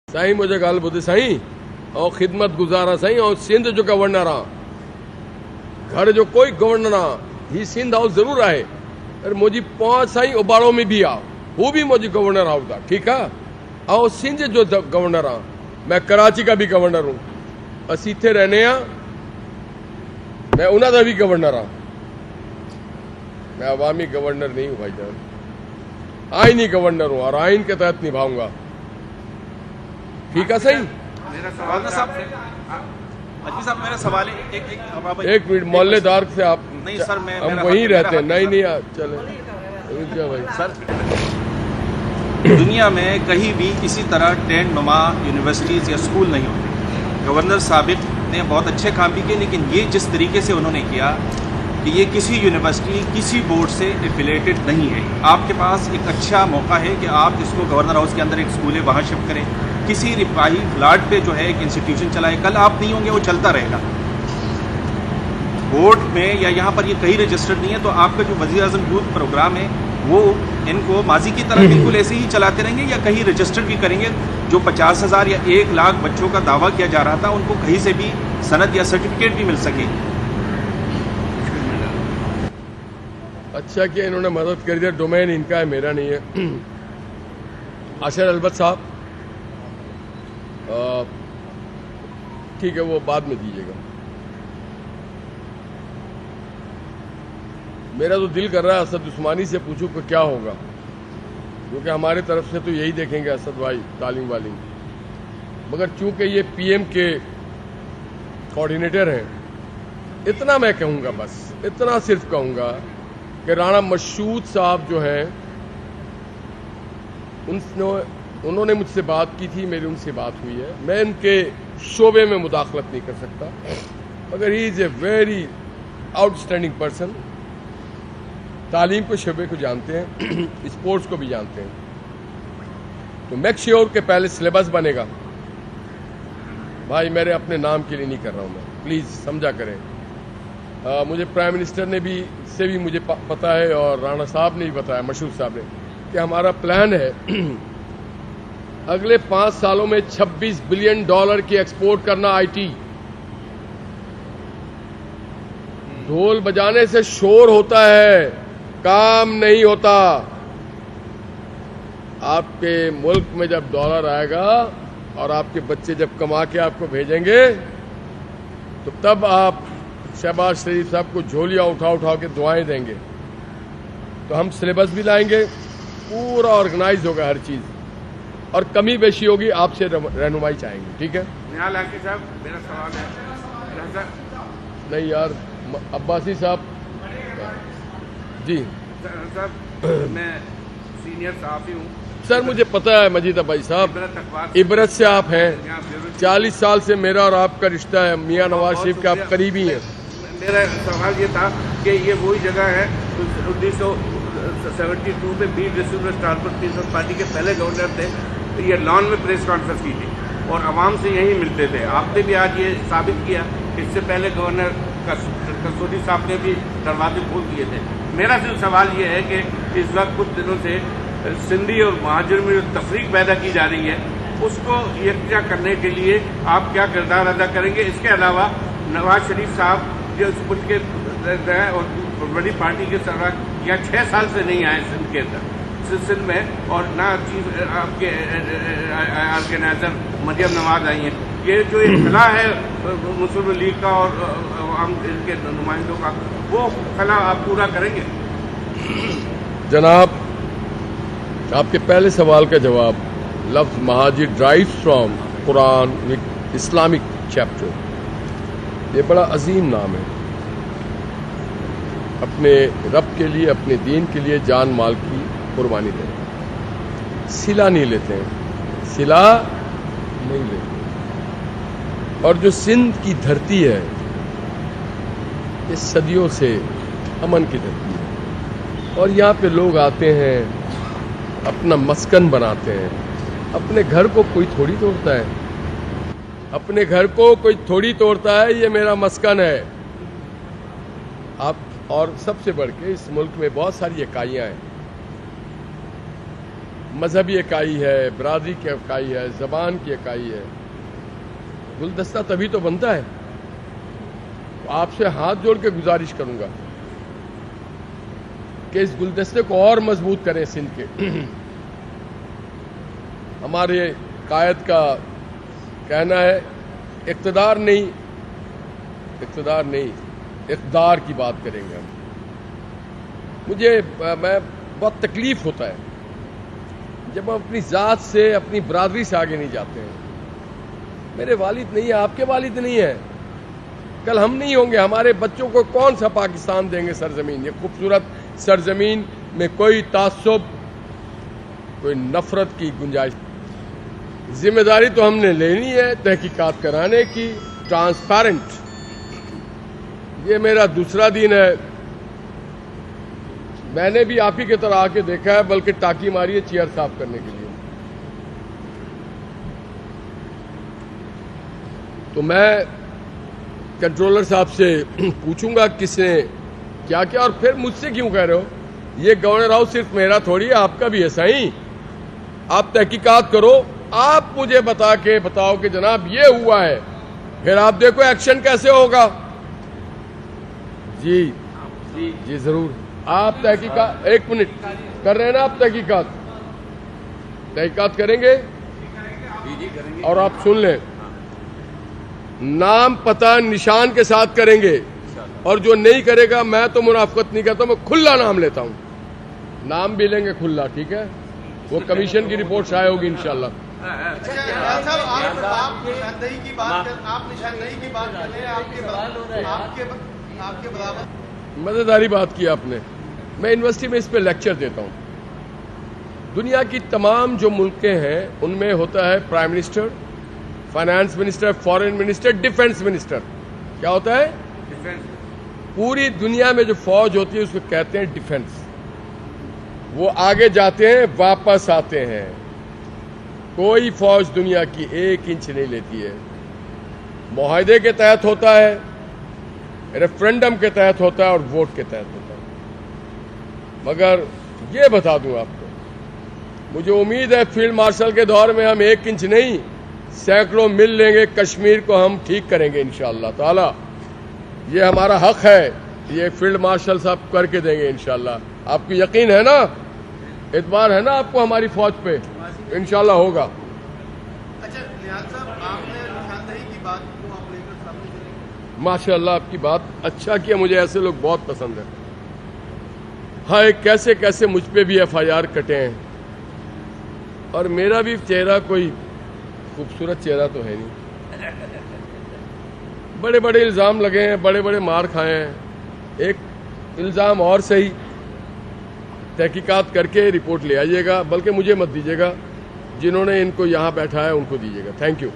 साईं मुझे ॻाल्हि ॿुध साईं, और ख़िदमत गुज़ारा साईं, और सिंध जो गवर्नर आ, घर जो कोई गवर्नर आ, ही सिंध हाउस ज़रूर आहे, पर मुझी पहुंच साईं उबाड़ो में भी आ, वो भी मुझी गवर्नर हाउस आ, ठीक है। और सिंध जो गवर्नर आ, मैं कराची का भी गवर्नर हूं, असी इत्थे रहने आ, मैं उन्हां दा भी गवर्नर आ, मैं अवामी गवर्नर नहीं हूं भाईजान, आईनी गवर्नर हूं और आइन के तहत निभाऊंगा, ठीक है सही। मेरा सवाल साहब, अजी साहब मेरा सवाल है एक मिनट मोहल्लेदार से आप नहीं सर, मैं हम वहीं रहते हैं, नहीं चले भाई सर। दुनिया में कहीं भी इसी तरह टेंट नुमा यूनिवर्सिटीज़ या स्कूल नहीं होते। गवर्नर साबिक ने बहुत अच्छे काम भी किए, लेकिन ये जिस तरीके से उन्होंने किया कि ये किसी यूनिवर्सिटी किसी बोर्ड से एफिलेटेड नहीं है। आपके पास एक अच्छा मौका है कि आप इसको गवर्नर हाउस के अंदर एक स्कूल है वहाँ शिफ्ट करें, किसी रिफाही प्लाट पे जो है एक इंस्टीट्यूशन चलाए, कल आप नहीं होंगे वो चलता रहेगा। बोर्ड में या यहाँ पर ये कहीं रजिस्टर्ड नहीं है, तो आपका जो वज़ीर आज़म यूथ प्रोग्राम है वो इनको माजी की तरह बिल्कुल ऐसे ही चलाते रहेंगे या कहीं रजिस्टर्ड भी करेंगे? जो 50,000 या 1 लाख बच्चों का दावा किया जा रहा था, उनको कहीं से भी सनद या सर्टिफिकेट भी मिल सके। अच्छा कि इन्होंने मदद कर दिया, डोमेन इनका है, मेरा नहीं है। आशर अलबत साहब ठीक है, वो बाद में दीजिएगा। मेरा तो दिल कर रहा है असद उस्मानी से पूछूं कि क्या होगा, क्योंकि हमारे तरफ से तो यही देखेंगे असद भाई तालीम वाली, मगर चूंकि ये पीएम के कोऑर्डिनेटर हैं, इतना मैं कहूंगा, बस इतना सिर्फ कहूंगा कि राणा मशहूद साहब जो हैं उन्होंने मुझसे बात की थी, मेरी उनसे बात हुई है, मैं इनके शोबे में मुदाखलत नहीं कर सकता, मगर he is a very outstanding person, तालीम के शोबे को जानते हैं, स्पोर्ट्स को भी जानते हैं, तो मेक श्योर के पहले सिलेबस बनेगा। भाई मेरे अपने नाम के लिए नहीं कर रहा हूँ मैं, प्लीज़ समझा करें। मुझे प्राइम मिनिस्टर ने भी से भी मुझे पता है, और राणा साहब ने भी बताया, मशहूद साहब ने, कि हमारा प्लान है अगले 5 सालों में $26 बिलियन की एक्सपोर्ट करना। आईटी ढोल बजाने से शोर होता है, काम नहीं होता। आपके मुल्क में जब डॉलर आएगा और आपके बच्चे जब कमा के आपको भेजेंगे, तो तब आप शहबाज शरीफ साहब को झोलियां उठा के दुआएं देंगे। तो हम सिलेबस भी लाएंगे, पूरा ऑर्गेनाइज होगा हर चीज, और कमी बेशी होगी आपसे रहनुमाई चाहेंगे, ठीक है। निहाल आकी साहब मेरा सवाल है। नहीं यार, अब्बासी साहब जी। साहब मैं सीनियर सहाफ़ी हूँ सर, मुझे पता है मजीद भाई साहब, इबरत से आप हैं, 40 साल से मेरा और आपका रिश्ता है, मियाँ नवाज शरीफ के आप करीबी हैं। मेरा सवाल ये था कि ये वही जगह है 1972 में बीर डिस्ट्रिक्ट ट्रांसपोर्ट पीपल्स पार्टी के पहले गवर्नर थे, तो ये लॉन में प्रेस कॉन्फ्रेंस की थी और आवाम से यहीं मिलते थे। आपने भी आज ये साबित किया, इससे पहले गवर्नर कसौटी साहब ने भी दरवाजे खोल दिए थे। मेरा सिर्फ सवाल ये है कि इस वक्त कुछ दिनों से सिंधी और महाजर में जो तफरीक पैदा की जा रही है, उसको यकजा करने के लिए आप क्या किरदार अदा करेंगे? इसके अलावा नवाज शरीफ साहब जो इस मुल्क के और बड़ी पार्टी के सरबराह या 6 साल से नहीं आए सिंध के अंदर, सिंध में, और ना चीफ आपके ऑर्गेनाइजर मरियम नवाज आई हैं। ये जो एक खला है मुस्लिम लीग का और आम के नुमाइंदों का, वो खला आप पूरा करेंगे? जनाब, आपके पहले सवाल का जवाब, लफ्ज़ महाजिर drives from Quran Islamic chapter, ये बड़ा अजीम नाम है। अपने रब के लिए, अपने दीन के लिए जान माल की कुर्बानी देते हैं, सिला नहीं लेते हैं, सिला नहीं लेते। और जो सिंध की धरती है, ये सदियों से अमन की धरती है, और यहाँ पे लोग आते हैं, अपना मस्कन बनाते हैं। अपने घर को कोई थोड़ी तोड़ता है, अपने घर को कोई थोड़ी तोड़ता है, ये मेरा मस्कन है। आप, और सबसे बढ़ के इस मुल्क में बहुत सारी इकाइयाँ हैं, مذہبی اکائی ہے، برادری کی اکائی ہے، زبان کی اکائی ہے. گلدستہ تبھی تو بنتا ہے. آپ سے ہاتھ جوڑ کے گزارش کروں گا کہ اس گلدستے کو اور مضبوط کریں سندھ کے. ہمارے قائد کا کہنا ہے اقتدار نہیں اقدار کی بات کریں گے ہم. میں بہت تکلیف ہوتا ہے جب ہم اپنی ذات سے، اپنی برادری سے آگے نہیں جاتے ہیں. میرے والد نہیں ہیں، آپ کے والد نہیں ہیں، کل ہم نہیں ہوں گے. ہمارے بچوں کو کون سا پاکستان دیں گے سرزمین؟ یہ خوبصورت سرزمین میں کوئی تعصب، کوئی نفرت کی گنجائش. ذمہ داری تو ہم نے لینی ہے تحقیقات کرانے کی، ٹرانسپیرنٹ. یہ میرا دوسرا دن ہے. میں نے بھی آپ ہی کی طرح آ کے دیکھا ہے، بلکہ ٹاکی ماری ہے چیئر صاف کرنے کے لیے. تو میں کنٹرولر صاحب سے پوچھوں گا کس نے کیا کیا، اور پھر مجھ سے کیوں کہہ رہے ہو؟ یہ گورنر ہاؤس صرف میرا تھوڑی ہے، آپ کا بھی ہے. صحیح، آپ تحقیقات کرو، آپ مجھے بتاؤ کہ جناب یہ ہوا ہے، پھر آپ دیکھو ایکشن کیسے ہوگا. جی ضرور. آپ تحقیقات، ایک منٹ کر رہے ہیں نا، آپ تحقیقات کریں گے، اور آپ سن لیں، نام پتہ نشان کے ساتھ کریں گے، اور جو نہیں کرے گا میں تو منافقت نہیں کرتا، میں کھلا نام لیتا ہوں. نام بھی لیں گے کھلا، ٹھیک ہے؟ وہ کمیشن کی رپورٹ شائع ہوگی انشاءاللہ. مزیداری بات کی آپ نے. میں یونیورسٹی میں اس پہ لیکچر دیتا ہوں. دنیا کی تمام جو ملکیں ہیں ان میں ہوتا ہے prime minister, finance minister, foreign minister, defence minister. کیا ہوتا ہے؟ پوری دنیا میں جو فوج ہوتی ہے اس کو کہتے ہیں ڈیفنس. وہ آگے جاتے ہیں، واپس آتے ہیں. کوئی فوج دنیا کی 1 انچ نہیں لیتی ہے. معاہدے کے تحت ہوتا ہے، ریفرنڈم کے تحت ہوتا ہے، اور ووٹ کے تحت ہوتا ہے. مگر یہ بتا دوں آپ کو، مجھے امید ہے فیلڈ مارشل کے دور میں ہم 1 انچ نہیں، سینکڑوں مل لیں گے. کشمیر کو ہم ٹھیک کریں گے انشاءاللہ تعالی. یہ ہمارا حق ہے، یہ فیلڈ مارشل صاحب کر کے دیں گے انشاءاللہ. آپ کو یقین ہے نا، اعتبار ہے نا آپ کو ہماری فوج پہ؟ انشاءاللہ ہوگا. اچھا نیاز صاحب، آپ نے نشاندہی کی بات کو آپ لے کر سامنے چلیں گے؟ ماشاءاللہ آپ کی بات اچھا کیا، مجھے ایسے لوگ بہت پسند ہیں. ہاں، کیسے کیسے مجھ پہ بھی FIR کٹے ہیں، اور میرا بھی چہرہ کوئی خوبصورت چہرہ تو ہے نہیں. بڑے بڑے الزام لگے ہیں، بڑے بڑے مار کھائے ہیں. ایک الزام اور صحیح، تحقیقات کر کے رپورٹ لے آئیے گا، بلکہ مجھے مت دیجیے گا، جنہوں نے ان کو یہاں بیٹھایا ان کو دیجیے گا. Thank you.